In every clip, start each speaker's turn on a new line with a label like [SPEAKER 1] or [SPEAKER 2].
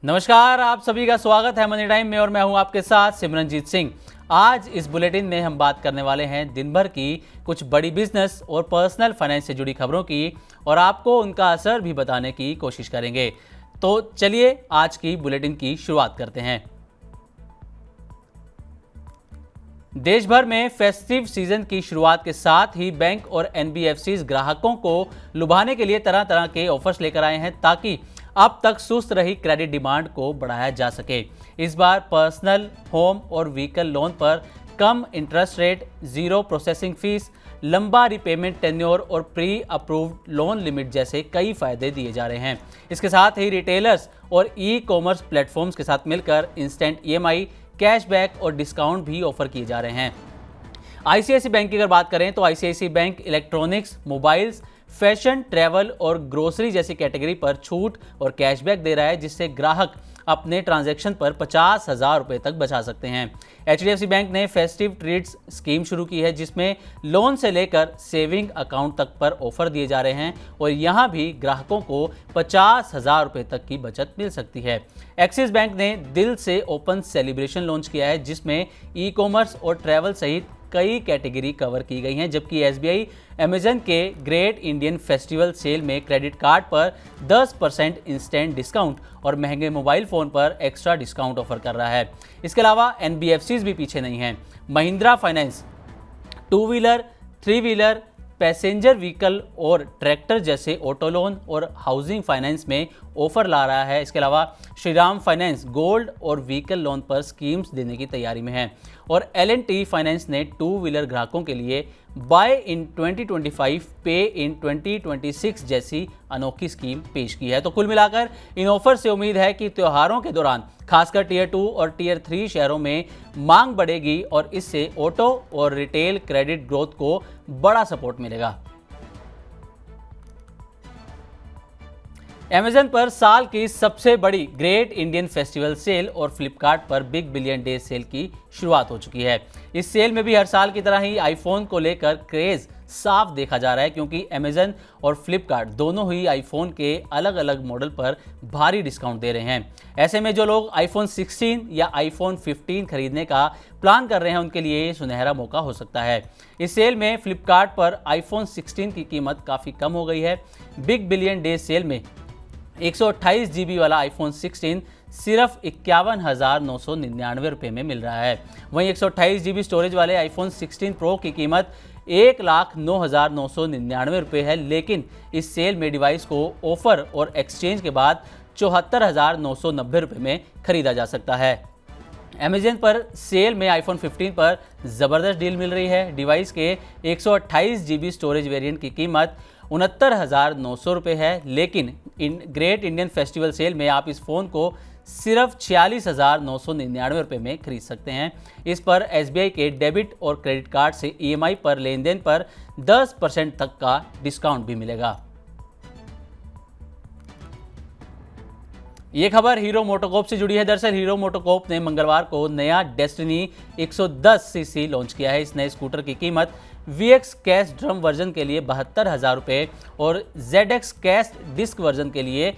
[SPEAKER 1] नमस्कार, आप सभी का स्वागत है मनी टाइम में और मैं हूं आपके साथ सिमरनजीत सिंह। आज इस बुलेटिन में हम बात करने वाले हैं दिन भर की कुछ बड़ी बिजनेस और पर्सनल फाइनेंस से जुड़ी खबरों की और आपको उनका असर भी बताने की कोशिश करेंगे। तो चलिए आज की बुलेटिन की शुरुआत करते हैं। देश भर में फेस्टिव सीजन की शुरुआत के साथ ही बैंक और एनबीएफसीज ग्राहकों को लुभाने के लिए तरह तरह के ऑफर्स लेकर आए हैं ताकि अब तक सुस्त रही क्रेडिट डिमांड को बढ़ाया जा सके। इस बार पर्सनल, होम और व्हीकल लोन पर कम interest rate, zero processing fees, लंबा रिपेमेंट टेन्योर और प्री अप्रूव्ड लोन लिमिट जैसे कई फायदे दिए जा रहे हैं। इसके साथ ही रिटेलर्स और ई कॉमर्स प्लेटफॉर्म्स के साथ मिलकर इंस्टेंट ईएमआई, कैशबैक और डिस्काउंट भी ऑफर किए जा रहे हैं। आईसीआईसीआई बैंक की अगर बात करें तो ICICI bank electronics, mobiles, fashion, travel और ग्रोसरी जैसी कैटेगरी पर छूट और कैशबैक दे रहा है, जिससे ग्राहक अपने ट्रांजैक्शन पर 50,000 रुपये तक बचा सकते हैं। एचडीएफसी बैंक ने फेस्टिव ट्रीट्स स्कीम शुरू की है, जिसमें लोन से लेकर सेविंग अकाउंट तक पर ऑफर दिए जा रहे हैं और यहां भी ग्राहकों को 50,000 रुपये तक की बचत मिल सकती है। एक्सिस बैंक ने दिल से ओपन सेलिब्रेशन लॉन्च किया है, जिसमें ई कॉमर्स और ट्रैवल सहित कई कैटेगरी कवर की गई हैं, जबकि एसबीआई अमेजन के ग्रेट इंडियन फेस्टिवल सेल में क्रेडिट कार्ड पर 10% इंस्टेंट डिस्काउंट और महंगे मोबाइल फ़ोन पर एक्स्ट्रा डिस्काउंट ऑफर कर रहा है। इसके अलावा एनबीएफसीज भी पीछे नहीं हैं। Mahindra finance 2 wheeler, 3 wheeler, passenger vehicle और ट्रैक्टर जैसे ऑटो लोन और हाउसिंग फाइनेंस में ऑफर ला रहा है। इसके अलावा श्रीराम फाइनेंस गोल्ड और व्हीकल लोन पर स्कीम्स देने की तैयारी में है और एल&टी फाइनेंस ने 2 व्हीलर ग्राहकों के लिए बाय इन 2025 पे इन 2026 जैसी अनोखी स्कीम पेश की है। तो कुल मिलाकर इन ऑफर से उम्मीद है कि त्योहारों के दौरान खासकर टियर 2 और टियर 3 शहरों में मांग बढ़ेगी और इससे ऑटो और रिटेल क्रेडिट ग्रोथ को बड़ा सपोर्ट मिलेगा। अमेजन पर साल की सबसे बड़ी ग्रेट इंडियन फेस्टिवल सेल और फ्लिपकार्ट पर बिग बिलियन डे सेल की शुरुआत हो चुकी है। इस सेल में भी हर साल की तरह ही आईफोन को लेकर क्रेज साफ देखा जा रहा है, क्योंकि अमेजन और फ्लिपकार्ट दोनों ही आईफोन के अलग अलग मॉडल पर भारी डिस्काउंट दे रहे हैं। ऐसे में जो लोग आईफोन 16 या आईफोन 15 खरीदने का प्लान कर रहे हैं, उनके लिए ये सुनहरा मौका हो सकता है। इस सेल में फ्लिपकार्ट पर आईफोन 16 की कीमत काफ़ी कम हो गई है। बिग बिलियन डे सेल में 128 GB वाला आईफोन 16 सिर्फ 51,999 रुपये में मिल रहा है। वहीं 128 GB स्टोरेज वाले आईफोन 16 प्रो की कीमत 1,09,999 रुपये है, लेकिन इस सेल में डिवाइस को ऑफर और एक्सचेंज के बाद 74,990 रुपये में खरीदा जा सकता है। अमेजन पर सेल में आईफोन 15 पर ज़बरदस्त डील मिल रही है। डिवाइस के 128 GB स्टोरेज वेरिएंट की कीमत 69,900 रुपये है, लेकिन in Great Indian Festival sale में आप इस फ़ोन को सिर्फ 46,999 रुपये में खरीद सकते हैं। इस पर एसबीआई के डेबिट और क्रेडिट कार्ड से ईएमआई पर लेन देन पर 10% तक का डिस्काउंट भी मिलेगा। ये खबर हीरो मोटोकॉर्प से जुड़ी है। दरअसल हीरो मोटोकॉर्प ने मंगलवार को नया डेस्टिनी 110 सीसी लॉन्च किया है। इस नए स्कूटर की कीमत VX कैश ड्रम वर्जन के लिए 72,000 रुपये और ZX कैश डिस्क वर्जन के लिए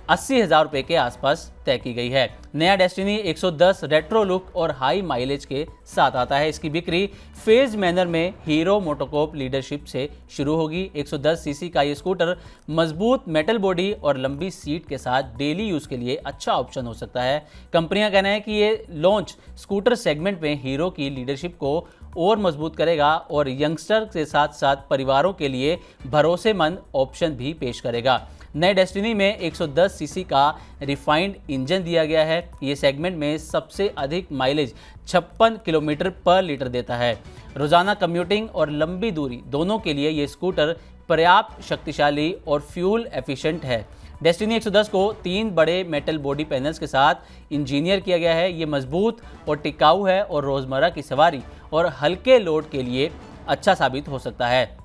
[SPEAKER 1] 80,000 रुपये के आसपास तय की गई है। नया डेस्टिनी 110 रेट्रो लुक और हाई माइलेज के साथ आता है। इसकी बिक्री फेज मैनर में हीरो मोटोकॉर्प लीडरशिप से शुरू होगी। 110 सीसी का ये स्कूटर मजबूत मेटल बॉडी और लंबी सीट के साथ डेली यूज़ के लिए अच्छा ऑप्शन हो सकता है। कंपनी का कहना है कि ये लॉन्च स्कूटर सेगमेंट में हीरो की लीडरशिप को और मजबूत करेगा और यंगस्टर के साथ साथ परिवारों के लिए भरोसेमंद ऑप्शन भी पेश करेगा। नए डेस्टिनी में 110 सीसी का रिफाइंड इंजन दिया गया है। ये सेगमेंट में सबसे अधिक माइलेज 56 किलोमीटर पर लीटर देता है। रोजाना कम्यूटिंग और लंबी दूरी दोनों के लिए ये स्कूटर पर्याप्त शक्तिशाली और फ्यूल एफिशिएंट है। डेस्टिनी 110 को 3 बड़े मेटल बॉडी पैनल्स के साथ इंजीनियर किया गया है। ये मजबूत और टिकाऊ है और रोज़मर्रा की सवारी और हल्के लोड के लिए अच्छा साबित हो सकता है।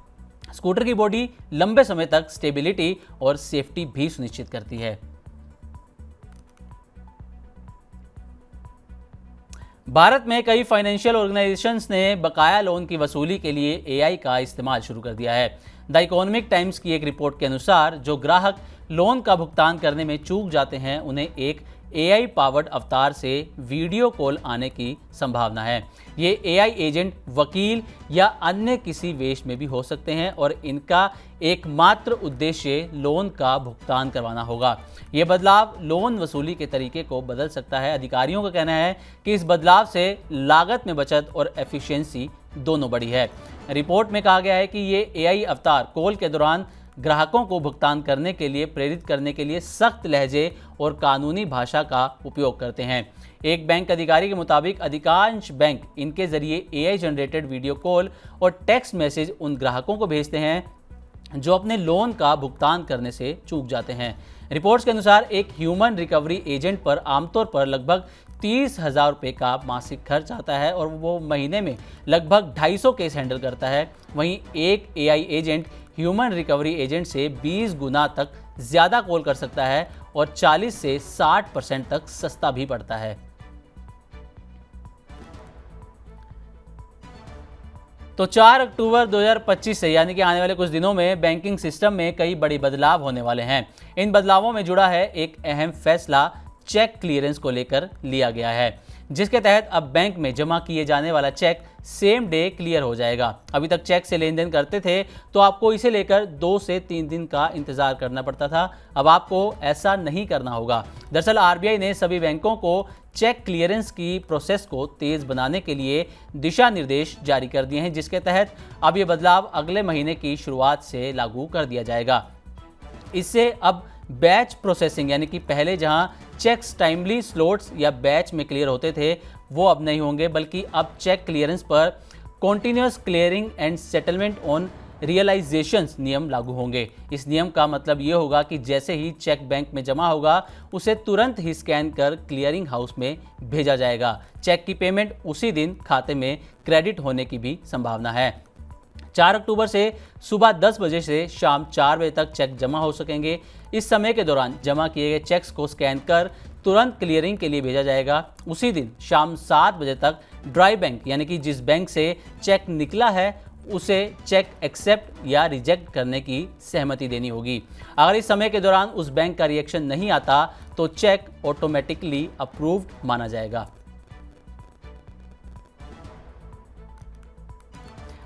[SPEAKER 1] स्कूटर की बॉडी लंबे समय तक स्टेबिलिटी और सेफ्टी भी सुनिश्चित करती है। भारत में कई फाइनेंशियल ऑर्गेनाइजेशंस ने बकाया लोन की वसूली के लिए एआई का इस्तेमाल शुरू कर दिया है। द इकोनॉमिक टाइम्स की एक रिपोर्ट के अनुसार जो ग्राहक लोन का भुगतान करने में चूक जाते हैं उन्हें एक AI पावर्ड अवतार से वीडियो कॉल आने की संभावना है। ये AI एजेंट वकील या अन्य किसी वेश में भी हो सकते हैं और इनका एकमात्र उद्देश्य लोन का भुगतान करवाना होगा। ये बदलाव लोन वसूली के तरीके को बदल सकता है। अधिकारियों का कहना है कि इस बदलाव से लागत में बचत और एफिशिएंसी दोनों बढ़ी है। रिपोर्ट में कहा गया है कि ये AI अवतार कॉल के दौरान ग्राहकों को भुगतान करने के लिए प्रेरित करने के लिए सख्त लहजे और कानूनी भाषा का उपयोग करते हैं। एक बैंक अधिकारी के मुताबिक अधिकांश बैंक इनके जरिए AI जनरेटेड वीडियो कॉल और टेक्स्ट मैसेज उन ग्राहकों को भेजते हैं जो अपने लोन का भुगतान करने से चूक जाते हैं। रिपोर्ट्स के अनुसार एक ह्यूमन रिकवरी एजेंट पर आमतौर पर लगभग 30,000 रुपये का मासिक खर्च आता है और वो महीने में लगभग 250 केस हैंडल करता है। वहीं एक AI agent human recovery agent से 20 गुना तक ज़्यादा कॉल कर सकता है और 40 से 60% तक सस्ता भी पड़ता है। तो 4 अक्टूबर 2025 से यानी कि आने वाले कुछ दिनों में बैंकिंग सिस्टम में कई बड़ी बदलाव होने वाले हैं। इन बदलावों में जुड़ा है एक अहम फैसला चेक क्लियरेंस को लेकर लिया गया है, जिसके तहत अब बैंक में जमा किए जाने वाला चेक सेम डे क्लियर हो जाएगा। अभी तक चेक से लेन देन करते थे तो आपको इसे लेकर 2 से 3 दिन का इंतजार करना पड़ता था। अब आपको ऐसा नहीं करना होगा। दरअसल RBI ने सभी बैंकों को चेक क्लियरेंस की प्रोसेस को तेज बनाने के लिए दिशा निर्देश जारी कर दिए हैं, जिसके तहत अब ये बदलाव अगले महीने की शुरुआत से लागू कर दिया जाएगा। इससे अब बैच प्रोसेसिंग यानी कि पहले जहां चेक्स टाइमली स्लॉट्स या बैच में क्लियर होते थे वो अब नहीं होंगे, बल्कि अब चेक क्लियरेंस पर continuous clearing and settlement on realisations नियम लागू होंगे। इस नियम का मतलब ये होगा कि जैसे ही चेक बैंक में जमा होगा उसे तुरंत ही स्कैन कर क्लियरिंग हाउस में भेजा जाएगा। चेक की पेमेंट उसी दिन खाते में क्रेडिट होने की भी संभावना है। 4 अक्टूबर से सुबह 10 बजे से शाम 4 बजे तक चेक जमा हो सकेंगे। इस समय के दौरान जमा किए गए चेक्स को स्कैन कर तुरंत क्लियरिंग के लिए भेजा जाएगा। उसी दिन शाम 7 बजे तक ड्राई बैंक यानी कि जिस बैंक से चेक निकला है उसे चेक एक्सेप्ट या रिजेक्ट करने की सहमति देनी होगी। अगर इस समय के दौरान उस बैंक का रिएक्शन नहीं आता तो चेक ऑटोमेटिकली अप्रूव्ड माना जाएगा।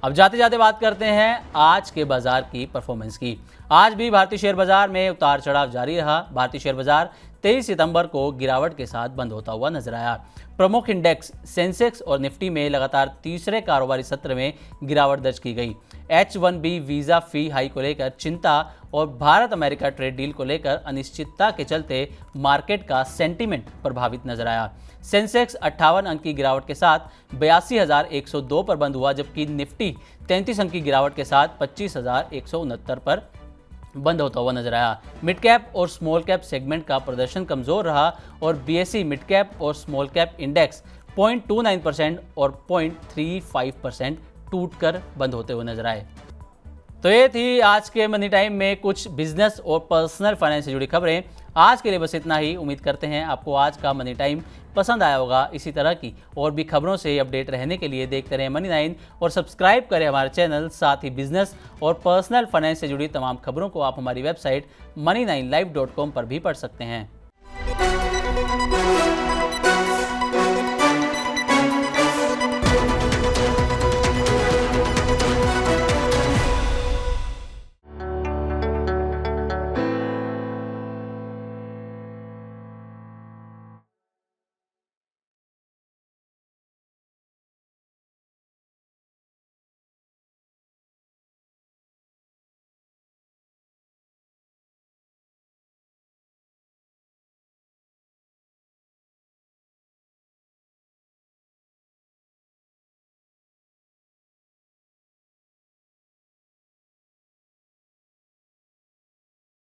[SPEAKER 1] अब जाते जाते बात करते हैं आज के बाजार की परफॉर्मेंस की। आज भी भारतीय शेयर बाजार में उतार चढ़ाव जारी रहा। भारतीय शेयर बाजार 23 सितंबर को गिरावट के साथ बंद होता हुआ नजर आया। प्रमुख इंडेक्स सेंसेक्स और निफ्टी में लगातार तीसरे कारोबारी सत्र में गिरावट दर्ज की गई। H1B वीजा फी हाई को लेकर चिंता और भारत अमेरिका ट्रेड डील को लेकर अनिश्चितता के चलते मार्केट का सेंटीमेंट प्रभावित नजर आया। सेंसेक्स 58 अंक की गिरावट के साथ 82,102 पर बंद हुआ, जबकि निफ्टी 33 अंक की गिरावट के साथ 25,169 पर बंद होता हुआ नजर आया। मिड कैप और स्मॉल कैप सेगमेंट का प्रदर्शन कमजोर रहा और BSE मिड कैप और स्मॉल कैप इंडेक्स 0.29% और 0.35% टूटकर बंद होते हुए नजर आए। तो ये थी आज के मनी टाइम में कुछ बिजनेस और पर्सनल फाइनेंस से जुड़ी खबरें। आज के लिए बस इतना ही। उम्मीद करते हैं आपको आज का मनी टाइम पसंद आया होगा। इसी तरह की और भी खबरों से अपडेट रहने के लिए देखते रहें मनी9 और सब्सक्राइब करें हमारे चैनल। साथ ही बिजनेस और पर्सनल फाइनेंस से जुड़ी तमाम खबरों को आप हमारी वेबसाइट money9live.com पर भी पढ़ सकते हैं।